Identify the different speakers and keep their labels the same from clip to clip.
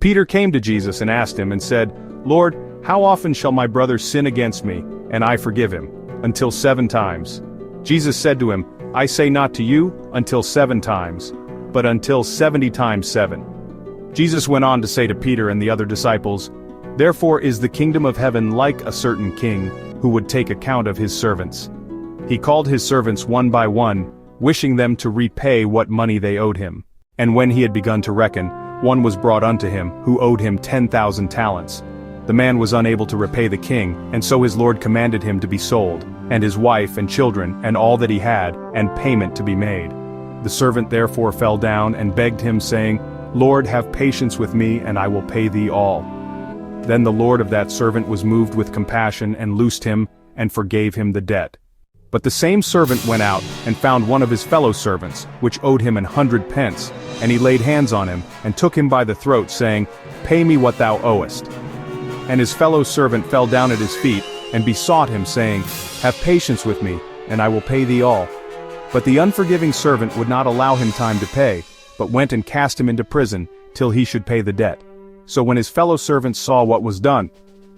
Speaker 1: Peter came to Jesus and asked him and said, "Lord, how often shall my brother sin against me, and I forgive him? Until 7 times?" Jesus said to him, "I say not to you, until 7 times, but until 70 times 7. Jesus went on to say to Peter and the other disciples, "Therefore is the kingdom of heaven like a certain king, who would take account of his servants. He called his servants one by one, wishing them to repay what money they owed him. And when he had begun to reckon, one was brought unto him, who owed him 10,000 talents. The man was unable to repay the king, and so his lord commanded him to be sold, and his wife and children, and all that he had, and payment to be made. The servant therefore fell down and begged him, saying, Lord, have patience with me, and I will pay thee all. Then the lord of that servant was moved with compassion, and loosed him, and forgave him the debt. But the same servant went out, and found one of his fellow servants, which owed him 100 pence, and he laid hands on him, and took him by the throat, saying, Pay me what thou owest. And his fellow servant fell down at his feet, and besought him, saying, Have patience with me, and I will pay thee all. But the unforgiving servant would not allow him time to pay, but went and cast him into prison, till he should pay the debt. So when his fellow servants saw what was done,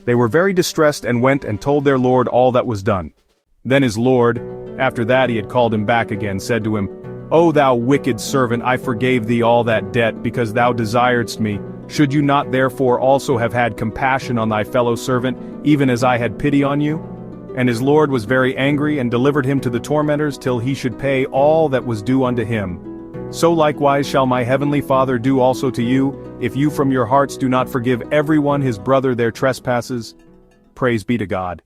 Speaker 1: they were very distressed, and went and told their lord all that was done. Then his lord, after that he had called him back again, said to him, O thou wicked servant, I forgave thee all that debt, because thou desiredst me. Should you not therefore also have had compassion on thy fellow servant, even as I had pity on you? And his lord was very angry, and delivered him to the tormentors, till he should pay all that was due unto him. So likewise shall my heavenly Father do also to you, if you from your hearts do not forgive everyone his brother their trespasses. Praise be to God.